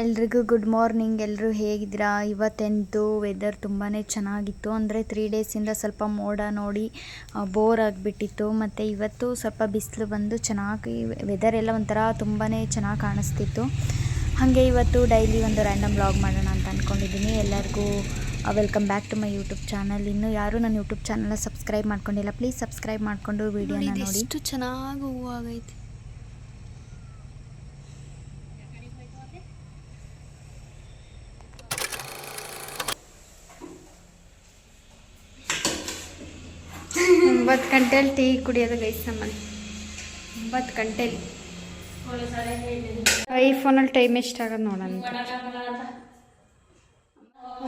ಎಲ್ರಿಗೂ good morning. ಎಲ್ಲರೂ ಹೇಗಿದ್ದೀರಾ? ಇವತ್ತೆಂತೂ ವೆದರ್ ತುಂಬಾ ಚೆನ್ನಾಗಿತ್ತು. ಅಂದರೆ 3 ಡೇಸಿಂದ ಸ್ವಲ್ಪ ಮೋಡ ನೋಡಿ ಬೋರ್ ಆಗಿಬಿಟ್ಟಿತ್ತು. ಮತ್ತು ಇವತ್ತು ಸ್ವಲ್ಪ ಬಿಸಿಲು ಬಂದು ಚೆನ್ನಾಗಿ ವೆದರ್ ಎಲ್ಲ ಒಂಥರ ತುಂಬಾ ಚೆನ್ನಾಗಿ ಕಾಣಿಸ್ತಿತ್ತು. ಹಾಗೆ ಇವತ್ತು ಡೈಲಿ ಒಂದು ರ್ಯಾಂಡಮ್ ವ್ಲಾಗ್ ಮಾಡೋಣ ಅಂತ ಅಂದ್ಕೊಂಡಿದ್ದೀನಿ. ಎಲ್ಲರಿಗೂ welcome back to my YouTube channel. ಇನ್ನೂ ಯಾರೂ ನನ್ನ ಯೂಟ್ಯೂಬ್ ಚಾನಲ್ನ ಸಬ್ಸ್ಕ್ರೈಬ್ ಮಾಡ್ಕೊಂಡಿಲ್ಲ, ಪ್ಲೀಸ್ ಸಬ್ಸ್ಕ್ರೈಬ್ ಮಾಡಿಕೊಂಡು ವೀಡಿಯೋನ ನೋಡಿ. ಎಷ್ಟು ಚೆನ್ನಾಗಿ ಹೂವು ಆಗೈತೆ. ಒಂಬತ್ತು ಗಂಟೆಲಿ ಟೀ ಕುಡಿಯೋದು ಗೈಸ್ ನಮ್ಮಲ್ಲಿ. 9 ಗಂಟೆಲಿ ಐಫೋನಲ್ಲಿ ಟೈಮ್ ಎಷ್ಟಾಗೋದು ನೋಡೋಣ.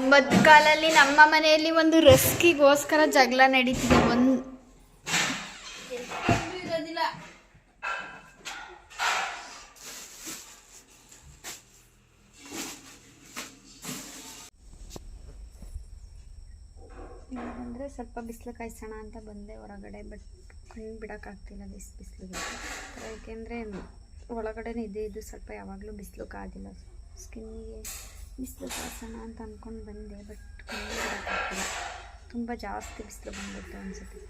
9 ಕಾಲಲ್ಲಿ ನಮ್ಮ ಮನೆಯಲ್ಲಿ ಒಂದು ರಸ್ಕಿಗೋಸ್ಕರ ಜಗಳ ನಡೀತಿದೆ. ಅಂದರೆ ಸ್ವಲ್ಪ ಬಿಸಿಲು ಕಾಯಿಸೋಣ ಅಂತ ಬಂದೆ ಹೊರಗಡೆ. ಬಟ್ ಕಣ್ಣು ಬಿಡೋಕ್ಕಾಗ್ತಿಲ್ಲ ಬಿಸಿಲಿಗೆ. ಏಕೆಂದರೆ ಒಳಗಡೆನೇ ಇದು ಸ್ವಲ್ಪ ಯಾವಾಗಲೂ ಬಿಸಿಲು ಕಾದಿಲ್ಲ. ಸ್ಕಿನ್ನಿಗೆ ಬಿಸಿಲು ಕಾಯಿಸೋಣ ಅಂತ ಅಂದ್ಕೊಂಡು ಬಂದೆ. ಬಟ್ ಕಣ್ಣು ಬಿಡೋಕ್ಕಾಗ್ತಿಲ್ಲ, ತುಂಬ ಜಾಸ್ತಿ ಬಿಸಿಲು ಬಂದ್ಬಿಟ್ಟು ಅನಿಸುತ್ತೆ.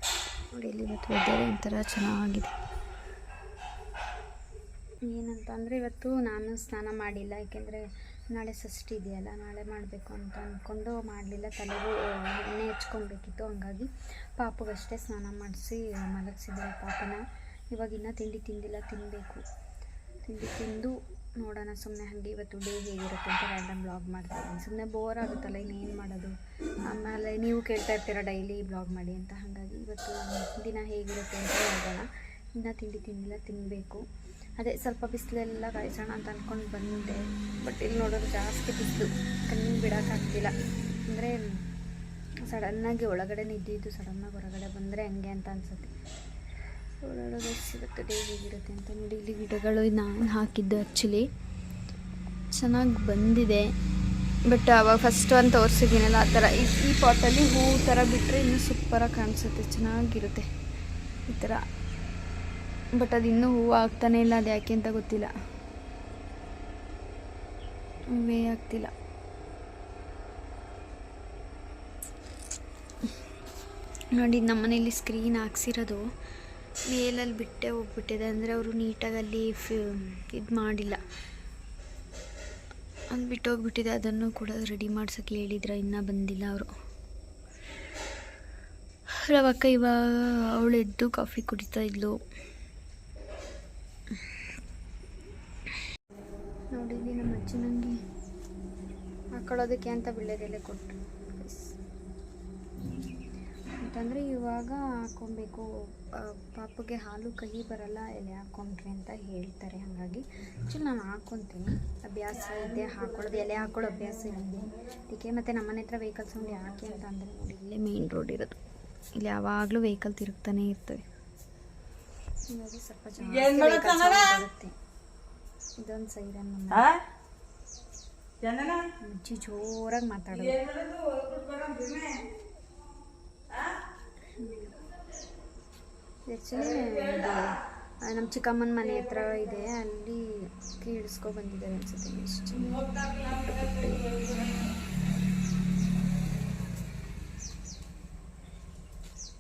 ನೋಡಿ ಇಲ್ಲಿ ಇವತ್ತು ವೆದರ್ ಒಂಥರ ಚೆನ್ನಾಗಿದೆ. ಏನಂತ ಅಂದರೆ ಇವತ್ತು ನಾನು ಸ್ನಾನ ಮಾಡಿಲ್ಲ, ಏಕೆಂದರೆ ನಾಳೆ ಷಷ್ಠಿ ಇದೆಯಲ್ಲ, ನಾಳೆ ಮಾಡಬೇಕು ಅಂತ ಅಂದ್ಕೊಂಡು ಮಾಡಲಿಲ್ಲ. ತಲೆಗೂ ಎಣ್ಣೆ ಹಚ್ಕೊಬೇಕಿತ್ತು. ಹಂಗಾಗಿ ಪಾಪಗಷ್ಟೇ ಸ್ನಾನ ಮಾಡಿಸಿ ಮಲಗಿಸಿದ್ದಾರೆ ಪಾಪನ. ಇವಾಗಿನ್ನ ತಿಂಡಿ ತಿಂದಿಲ್ಲ, ತಿನ್ನಬೇಕು. ತಿಂಡಿ ತಿಂದು ನೋಡೋಣ ಸುಮ್ಮನೆ ಹಾಗೆ ಇವತ್ತು ಡೇ ಹೇಗಿರುತ್ತೆ ಅಂತ ರ್ಯಾಂಡಮ್ ಬ್ಲಾಗ್ ಮಾಡ್ತೀನಿ. ಸುಮ್ಮನೆ ಬೋರ್ ಆಗುತ್ತಲ್ಲ, ಇನ್ನೇನು ಮಾಡೋದು. ಆಮೇಲೆ ನೀವು ಕೇಳ್ತಾ ಇರ್ತೀರ ಡೈಲಿ ಬ್ಲಾಗ್ ಮಾಡಿ ಅಂತ. ಹಾಗಾಗಿ ಇವತ್ತು ದಿನ ಹೇಗಿರುತ್ತೆ ಅಂತ ನೋಡೋಣ. ಇನ್ನೂ ತಿಂಡಿ ತಿಂದಿಲ್ಲ, ತಿನ್ನಬೇಕು. ಅದೇ ಸ್ವಲ್ಪ ಬಿಸಿಲೆಲ್ಲ ಕಾಯಿಸೋಣ ಅಂತ ಅಂದ್ಕೊಂಡು ಬಂದೆ. ಬಟ್ ಇಲ್ಲಿ ನೋಡೋದು ಜಾಸ್ತಿ ಬಿಸಿಲು, ಕಣ್ಣು ಬಿಡೋಕ್ಕಾಗ್ತಿಲ್ಲ. ಅಂದರೆ ಸಡನ್ನಾಗಿ ಒಳಗಡೆ ನಿದ್ದಿದ್ದು ಸಡನ್ನಾಗಿ ಹೊರಗಡೆ ಬಂದರೆ ಹಂಗೆ ಅಂತ ಅನಿಸುತ್ತೆ. ಓಡಾಡೋದು ಇವತ್ತು ಡೇ ಹೇಗಿರುತ್ತೆ ಅಂತ ನೋಡಿ. ಇಲ್ಲಿ ಗಿಡಗಳು ನಾನು ಹಾಕಿದ್ದು ಆ್ಯಕ್ಚುಲಿ ಚೆನ್ನಾಗಿ ಬಂದಿದೆ. ಬಟ್ ಅವಾಗ ಫಸ್ಟ್ ಒಂದು ತೋರಿಸಿದ್ದೀನಲ್ಲ ಆ ಥರ ಈ ಪಾಟಲ್ಲಿ ಹೂವು ಥರ ಬಿಟ್ಟರೆ ಇನ್ನೂ ಸೂಪರಾಗಿ ಕಾಣಿಸುತ್ತೆ, ಚೆನ್ನಾಗಿರುತ್ತೆ ಈ ಥರ. ಬಟ್ ಅದು ಇನ್ನೂ ಹೂವು ಆಗ್ತಾನೇ ಇಲ್ಲ, ಅದು ಯಾಕೆ ಅಂತ ಗೊತ್ತಿಲ್ಲ. ಹೂವೇ ಆಗ್ತಿಲ್ಲ. ನೋಡಿ ನಮ್ಮನೇಲಿ ಸ್ಕ್ರೀನ್ ಹಾಕ್ಸಿರೋದು ಮೇಲಲ್ಲಿ ಬಿಟ್ಟೆ ಹೋಗ್ಬಿಟ್ಟಿದೆ. ಅಂದರೆ ಅವರು ನೀಟಾಗಿ ಅಲ್ಲಿ ಇದು ಮಾಡಿಲ್ಲ, ಅಲ್ಲಿ ಬಿಟ್ಟು ಹೋಗ್ಬಿಟ್ಟಿದೆ. ಅದನ್ನು ಕೂಡ ರೆಡಿ ಮಾಡ್ಸೋಕ್ಕೆ ಹೇಳಿದ್ರೆ ಇನ್ನೂ ಬಂದಿಲ್ಲ ಅವರು. ರವಕ್ಕ ಇವಾಗ ಅವಳು ಎದ್ದು ಕಾಫಿ ಕುಡಿತಾ ಇದ್ಲು. ನೋಡಿ ಇಲ್ಲಿ ನಮ್ಮ ಅಜ್ಜನಂಗೆ ಹಾಕೊಳ್ಳೋದಕ್ಕೆ ಅಂತ ವೀಳ್ಯದೆಲೆ ಕೊಟ್ಟರು ಅಂತಂದರೆ ಇವಾಗ ಹಾಕ್ಕೊಬೇಕು. ಪಾಪಗೆ ಹಾಲು ಕಹಿ ಬರಲ್ಲ ಎಲೆ ಹಾಕ್ಕೊಂಡ್ರೆ ಅಂತ ಹೇಳ್ತಾರೆ. ಹಾಗಾಗಿ ಆ್ಯಕ್ಚುಲಿ ನಾನು ಹಾಕ್ಕೊತೀನಿ, ಅಭ್ಯಾಸ ಇದೆ ಹಾಕ್ಕೊಳ್ಳೋದು. ಎಲೆ ಹಾಕ್ಕೊಳ್ಳೋ ಅಭ್ಯಾಸ ಇದೆ ಅದಕ್ಕೆ. ಮತ್ತು ನಮ್ಮನೆ ಹತ್ರ ವೆಹಿಕಲ್ ಸೌಂಡ್ ಯಾಕೆ ಅಂತ ಅಂದರೆ ನೋಡಿ ಇಲ್ಲೇ ಮೇನ್ ರೋಡ್ ಇರೋದು, ಇಲ್ಲಿ ಯಾವಾಗಲೂ ವೆಹಿಕಲ್ ತಿರುಗ್ತಾನೆ ಇರ್ತವೆ. ಹೀಗಾಗಿ ಸ್ವಲ್ಪ ಬರುತ್ತೆ. ಇದೊಂದು ಸೈರನ್ ಅಜ್ಜಿ ಜೋರಾಗಿ ಮಾತಾಡೋದು. ಆ್ಯಕ್ಚುಲಿ ನಮ್ಮ ಚಿಕ್ಕಮ್ಮನ ಮನೆ ಹತ್ರ ಇದೆ, ಅಲ್ಲಿ ಕೀಳಿಸ್ಕೊ ಬಂದಿದ್ದಾರೆ ಅನ್ಸುತ್ತೆ. ಎಷ್ಟು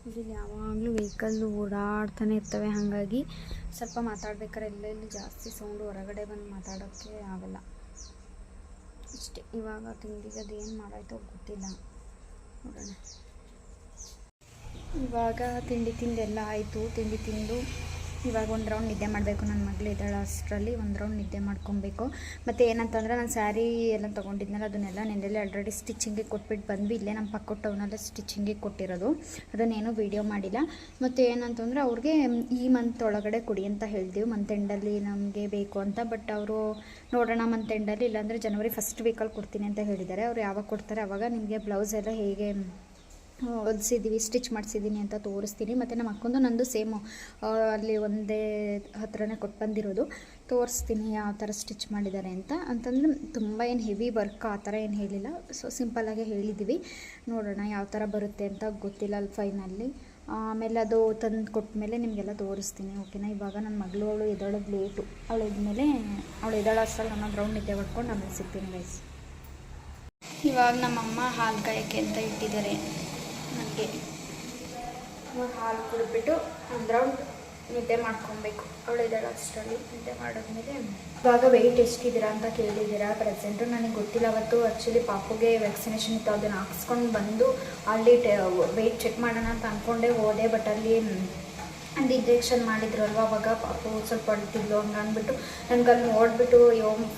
ಇಲ್ಲಿ ಯಾವಾಗಲೂ ವೆಹಿಕಲ್ ಓಡಾಡ್ತಾನೆ ಇರ್ತವೆ. ಹಾಗಾಗಿ ಸ್ವಲ್ಪ ಮಾತಾಡ್ಬೇಕಾದ್ರೆ ಎಲ್ಲೆಲ್ಲಿ ಜಾಸ್ತಿ ಸೌಂಡು ಹೊರಗಡೆ ಬಂದು ಮಾತಾಡೋಕ್ಕೆ ಆಗಲ್ಲ ಅಷ್ಟೇ. ಇವಾಗ ತಿಂಡಿಗೆ ಅದೇನು ಮಾಡಾಯ್ತೋ ಗೊತ್ತಿಲ್ಲ, ನೋಡೋಣ. ಇವಾಗ ತಿಂಡಿ ತಿಂದೆಲ್ಲ ಆಯಿತು. ತಿಂಡಿ ತಿಂದು ಇವಾಗ ಒಂದು ರೌಂಡ್ ನಿದ್ದೆ ಮಾಡಬೇಕು. ನನ್ನ ಮಗಳು ಇದ್ದಾಳೆ, ಅಷ್ಟರಲ್ಲಿ ಒಂದು ರೌಂಡ್ ನಿದ್ದೆ ಮಾಡ್ಕೊಬೇಕು. ಮತ್ತು ಏನಂತಂದರೆ ನಾನು ಸ್ಯಾರಿ ಎಲ್ಲ ತೊಗೊಂಡಿದ್ನಲ್ಲ ಅದನ್ನೆಲ್ಲ ನೆನ್ನೆಲ್ಲೇ ಆಲ್ರೆಡಿ ಸ್ಟಿಚಿಂಗಿಗೆ ಕೊಟ್ಬಿಟ್ಟು ಬಂದ್ವಿ. ಇಲ್ಲೇ ನಮ್ಮ ಪಕ್ಕ ಟೌನಲ್ಲೇ ಸ್ಟಿಚಿಂಗಿಗೆ ಕೊಟ್ಟಿರೋದು, ಅದನ್ನೇನು ವೀಡಿಯೋ ಮಾಡಿಲ್ಲ. ಮತ್ತು ಏನಂತಂದರೆ ಅವ್ರಿಗೆ ಈ ಮಂತ್ ಒಳಗಡೆ ಕೊಡಿ ಅಂತ ಹೇಳ್ತೀವಿ. ಮಂತ್ ಎಂಡಲ್ಲಿ ನಮಗೆ ಬೇಕು ಅಂತ. ಬಟ್ ಅವರು ನೋಡೋಣ ಮಂತ್ ಎಂಡಲ್ಲಿ ಇಲ್ಲಾಂದರೆ ಜನವರಿ ಫಸ್ಟ್ ವೀಕಲ್ಲಿ ಕೊಡ್ತೀನಿ ಅಂತ ಹೇಳಿದ್ದಾರೆ. ಅವ್ರು ಯಾವಾಗ ಕೊಡ್ತಾರೆ ಆವಾಗ ನಿಮಗೆ ಬ್ಲೌಸ್ ಎಲ್ಲ ಹೇಗೆ ಹೊಲಿಸಿದ್ದೀವಿ, ಸ್ಟಿಚ್ ಮಾಡಿಸಿದ್ದೀನಿ ಅಂತ ತೋರಿಸ್ತೀನಿ. ಮತ್ತು ನಮ್ಮ ಅಕ್ಕಂದು ನಂದು ಸೇಮು ಅಲ್ಲಿ ಒಂದೇ ಹತ್ರನೇ ಕೊಟ್ಟು ಬಂದಿರೋದು, ತೋರಿಸ್ತೀನಿ ಯಾವ ಥರ ಸ್ಟಿಚ್ ಮಾಡಿದ್ದಾರೆ ಅಂತಂದರೆ ತುಂಬ ಏನು ಹೆವಿ ವರ್ಕ್ ಆ ಥರ ಏನು ಹೇಳಿಲ್ಲ. ಸೊ ಸಿಂಪಲ್ಲಾಗೆ ಹೇಳಿದ್ದೀವಿ. ನೋಡೋಣ ಯಾವ ಥರ ಬರುತ್ತೆ ಅಂತ ಗೊತ್ತಿಲ್ಲ ಅಲ್ಲಿ ಫೈನಲ್ಲಿ. ಆಮೇಲೆ ಅದು ತಂದು ಕೊಟ್ಟಮೇಲೆ ನಿಮಗೆಲ್ಲ ತೋರಿಸ್ತೀನಿ, ಓಕೆನಾ. ಇವಾಗ ನನ್ನ ಮಗಳು ಅವಳು ಎದ್ದೋಳೋದು ಲೇಟು, ಅವಳು ಇದ್ಮೇಲೆ ಅವಳು ಎದ್ದೋಳ ಅಷ್ಟರಲ್ಲಿ ನಾನು ರೌಂಡ್ ನಿದ್ದೆ ಹೊಡ್ಕೊಂಡು ಆಮೇಲೆ ಸಿಗ್ತೀನಿ ಗೈಸ್. ಇವಾಗ ನಮ್ಮಮ್ಮ ಹಾಲು ಕಾಯೋಕ್ಕೆ ಅಂತ ಇಟ್ಟಿದ್ದಾರೆ ನನಗೆ. ಇವಾಗ ಹಾಲು ಕುಡಿದ್ಬಿಟ್ಟು ಒಂದು ರೌಂಡ್ ನಿದ್ದೆ ಮಾಡ್ಕೊಬೇಕು. ಅವಳು ಎದ್ದೋಳ ಅಷ್ಟರಲ್ಲಿ ನಿದ್ದೆ ಮಾಡಿದ್ಮೇಲೆ ಇವಾಗ ವೆಯ್ಟ್ ಎಷ್ಟಿದ್ದೀರಾ ಅಂತ ಕೇಳಿದ್ದೀರಾ. ಪ್ರೆಸೆಂಟು ನನಗೆ ಗೊತ್ತಿಲ್ಲ. ಅವತ್ತು ಆ್ಯಕ್ಚುಲಿ ಪಾಪುಗೆ ವ್ಯಾಕ್ಸಿನೇಷನ್ ಇತ್ತು, ಅದನ್ನು ಹಾಕ್ಸ್ಕೊಂಡು ಬಂದು ಅಲ್ಲಿ ವೆಯ್ಟ್ ಚೆಕ್ ಮಾಡೋಣ ಅಂತ ಅಂದ್ಕೊಂಡೇ ಹೋದೆ. ಬಟ್ ಅಲ್ಲಿ ಒಂದು ಇಂಜೆಕ್ಷನ್ ಮಾಡಿದ್ರು ಅಲ್ವ, ಅವಾಗ ಪಾಪು ಸ್ವಲ್ಪ ಅಳ್ತಿದ್ಲು. ಹಂಗೆ ಅಂದ್ಬಿಟ್ಟು ನನಗೆ ಅಲ್ಲಿ ನೋಡಿಬಿಟ್ಟು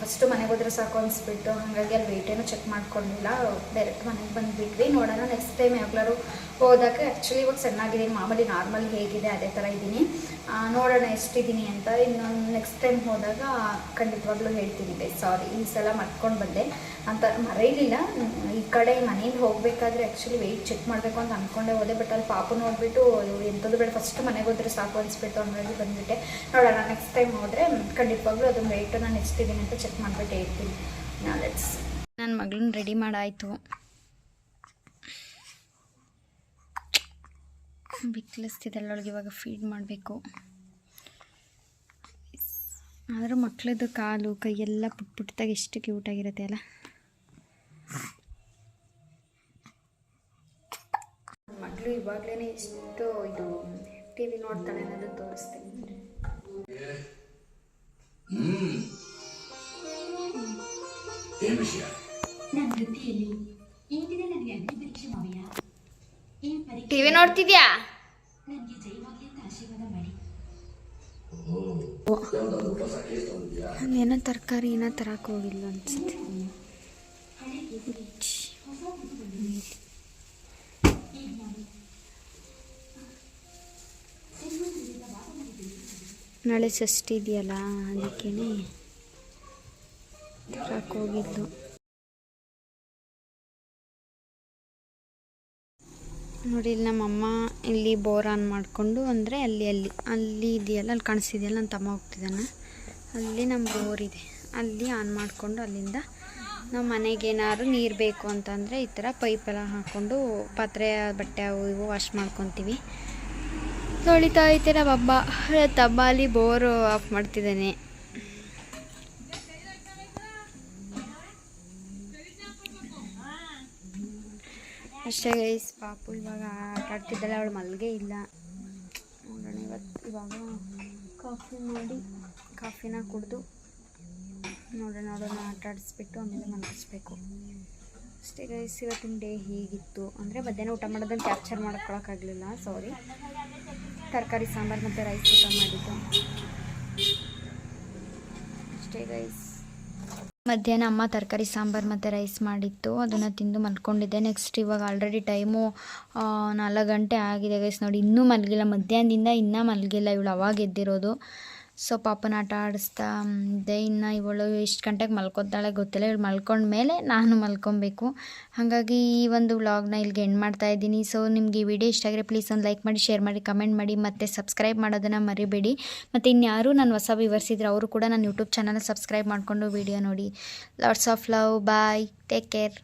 ಫಸ್ಟು ಮನೆಗೆ ಹೋದ್ರೆ ಸಾಕು ಅನಿಸ್ಬಿಟ್ಟು, ಹಾಗಾಗಿ ಅಲ್ಲಿ ವೆಯ್ಟೇನು ಚೆಕ್ ಮಾಡ್ಕೊಂಡಿಲ್ಲ, ಡೈರೆಕ್ಟ್ ಮನೆಗೆ ಬಂದುಬಿಟ್ವಿ. ನೋಡೋಣ ನೆಕ್ಸ್ಟ್ ಟೈಮ್ ಯಾವಾಗಲಾರು ಹೋದಾಗ. ಆ್ಯಕ್ಚುಲಿ ಇವಾಗ ಚೆನ್ನಾಗಿದ್ದೀನಿ, ಮಾಮೂಲಿ ನಾರ್ಮಲ್ ಹೇಗಿದೆ ಅದೇ ಥರ ಇದ್ದೀನಿ. ನೋಡೋಣ ಎಷ್ಟಿದ್ದೀನಿ ಅಂತ. ಇನ್ನೊಂದು ನೆಕ್ಸ್ಟ್ ಟೈಮ್ ಹೋದಾಗ ಖಂಡಿತವಾಗ್ಲೂ ಹೇಳ್ತೀನಿ ಗೈಸ್. ಸಾರಿ, ಈ ಸಲ ಮರ್ತ್ಕೊಂಡು ಬಂದೆ ಅಂತ ಮರೆಯಲಿಲ್ಲ. ಈ ಕಡೆ ಮನೆಯಿಂದ ಹೋಗಬೇಕಾದ್ರೆ ಆ್ಯಕ್ಚುಲಿ ವೆಯ್ಟ್ ಚೆಕ್ ಮಾಡಬೇಕು ಅಂತ ಅಂದ್ಕೊಂಡೇ ಹೋದೆ. ಬಟ್ ಅಲ್ಲಿ ಪಾಪು ನೋಡಿಬಿಟ್ಟು ಎಂಥದ್ದು ಬೇಡ, ಫಸ್ಟ್ ಮನೆಗೆ ಹೋದ್ರೆ ಸಾಕು ಅನಿಸ್ಬಿಟ್ಟು ಹಂಗಾಗಿ ಬಂದುಬಿಟ್ಟೆ. ನೋಡೋಣ ನೆಕ್ಸ್ಟ್ ಟೈಮ್ ಹೋದರೆ ಖಂಡಿತವಾಗ್ಲೂ ಅದನ್ನು ವೆಯ್ಟು ನಾನು ಎಷ್ಟಿದ್ದೀನಿ ಅಂತ ಚೆಕ್ ಮಾಡಿಬಿಟ್ಟು ಹೇಳ್ತೀನಿ. ಲೆಟ್ಸ್. ನನ್ನ ಮಗಳನ್ನ ರೆಡಿ ಮಾಡಾಯಿತು. ಬಿಕ್ಲಿಸ್ತಿದ್ದಲ್ಲ, ಅವಳಿಗೆ ಇವಾಗ ಫೀಡ್ ಮಾಡಬೇಕು. ಆದರೂ ಮಕ್ಕಳದ್ದು ಕಾಲು ಕೈಯೆಲ್ಲ ಪುಟ್ ಪುಟ್ಟದಾಗಿ ಎಷ್ಟು ಕ್ಯೂಟಾಗಿರುತ್ತೆ ಅಲ್ಲ. ಮಗಳು ಇವಾಗಲೇ ಎಷ್ಟು ಇದು ಟಿ ವಿ ನೋಡ್ತಾಳೆ ಅನ್ನೋದು ತೋರಿಸ್ತೀನಿ. ಟಿ ವಿ ನೋಡ್ತಿದ್ಯಾ? ಏನೋ ತರಕಾರಿ ಏನೋ ತರಕ್ಕೆ ಹೋಗಿಲ್ಲ ಅನ್ಸುತ್ತೆ. ನಾಳೆ ಷಷ್ಠಿ ಇದೆಯಲ್ಲ, ಅದಕ್ಕೇ ತರಕ್ಕೆ ಹೋಗಿದ್ದು. ನೋಡಿ, ಇಲ್ಲಿ ನಮ್ಮಮ್ಮ ಇಲ್ಲಿ ಬೋರ್ ಆನ್ ಮಾಡಿಕೊಂಡು, ಅಂದರೆ ಅಲ್ಲಿ ಇದೆಯಲ್ಲ, ಅಲ್ಲಿ ಕಾಣಿಸ್ತಿದೆಯಲ್ಲ, ನನ್ನ ತಮ್ಮ ಹೋಗ್ತಿದ್ದಾನೆ ಅಲ್ಲಿ. ನಮ್ಮ ಬೋರ್ ಇದೆ ಅಲ್ಲಿ ಆನ್ ಮಾಡಿಕೊಂಡು ಅಲ್ಲಿಂದ ನಮ್ಮ ಮನೆಗೇನಾದ್ರು ನೀರು ಬೇಕು ಅಂತಂದರೆ ಈ ಥರ ಪೈಪೆಲ್ಲ ಹಾಕ್ಕೊಂಡು ಪಾತ್ರೆ ಬಟ್ಟೆ ಅವು ಇವು ವಾಶ್ ಮಾಡ್ಕೊತೀವಿ. ತೊಳಿತಾ ಐತೆ ನಮ್ಮ ತಮ್ಮ ಅಲ್ಲಿ ಬೋರು ಆಫ್ ಮಾಡ್ತಿದ್ದಾನೆ. ಅಷ್ಟೇ ಗೈಸ್. ಪಾಪು ಇವಾಗ ಆಟ ಆಡ್ತಿದ್ದಲ್ಲ, ಅವಳು ಮಲ್ಗೆ ಇಲ್ಲ. ನೋಡೋಣ ಇವಾಗ ಕಾಫಿನ ಕುಡಿದು ನೋಡೋಣ ಆಟ ಆಡಿಸ್ಬಿಟ್ಟು ಆಮೇಲೆ ಮಲಗಿಸ್ಬೇಕು. ಅಷ್ಟೇ ಗೈಸ್. ಇವತ್ತಿನ ಡೇ ಹೀಗಿತ್ತು. ಅಂದರೆ ಮಧ್ಯಾಹ್ನ ಊಟ ಮಾಡೋದನ್ನು ಕ್ಯಾಪ್ಚರ್ ಮಾಡ್ಕೊಳಕ್ಕಾಗಲಿಲ್ಲ, ಸಾರಿ. ತರಕಾರಿ ಸಾಂಬಾರು ಮತ್ತು ರೈಸ್ ಊಟ ಮಾಡಿದ್ದು ಅಷ್ಟೇ ಗೈಸ್. ಮಧ್ಯಾಹ್ನ ಅಮ್ಮ ತರಕಾರಿ ಸಾಂಬಾರು ಮತ್ತು ರೈಸ್ ಮಾಡಿತ್ತು, ಅದನ್ನು ತಿಂದು ಮಲ್ಕೊಂಡಿದ್ದೆ. ನೆಕ್ಸ್ಟ್ ಇವಾಗ ಆಲ್ರೆಡಿ ಟೈಮು 4 ಗಂಟೆ ಆಗಿದೆ ಗೈಸ್. ನೋಡಿ, ಇನ್ನೂ ಮಲಗಿಲ್ಲ, ಮಧ್ಯಾಹ್ನದಿಂದ ಇನ್ನೂ ಮಲಗಿಲ್ಲ. ಇವಳು ಅವಾಗ ಎದ್ದಿರೋದು. ಸೊ ಪಾಪನ ಆಟ ಆಡಿಸ್ತಾ ಇದ್ದೆ. ಇನ್ನು ಇವಳು ಎಷ್ಟು ಗಂಟೆಗೆ ಮಲ್ಕೊತಾಳೆ ಗೊತ್ತಿಲ್ಲ. ಇವಳು ಮಲ್ಕೊಂಡ್ಮೇಲೆ ನಾನು ಮಲ್ಕೊಬೇಕು. ಹಾಗಾಗಿ ಈ ಒಂದು ವ್ಲಾಗ್ನ ಇಲ್ಲಿಗೆ ಎಂಡ್ ಮಾಡ್ತಾಯಿದ್ದೀನಿ. ಸೊ ನಿಮಗೆ ಈ ವಿಡಿಯೋ ಇಷ್ಟ ಆಗಿದ್ರೆ ಪ್ಲೀಸ್ ಒಂದು ಲೈಕ್ ಮಾಡಿ, ಶೇರ್ ಮಾಡಿ, ಕಮೆಂಟ್ ಮಾಡಿ, ಮತ್ತು ಸಬ್ಸ್ಕ್ರೈಬ್ ಮಾಡೋದನ್ನು ಮರಿಬೇಡಿ. ಮತ್ತು ಇನ್ಯಾರು ನನ್ನ ಹೊಸ ವ್ಯೂವರ್ಸ್ ಇದ್ದರೆ ಅವರು ಕೂಡ ನನ್ನ ಯೂಟ್ಯೂಬ್ ಚಾನಲ್ ಸಬ್ಸ್ಕ್ರೈಬ್ ಮಾಡಿಕೊಂಡು ವಿಡಿಯೋ ನೋಡಿ. Lots of love. Bye, take care.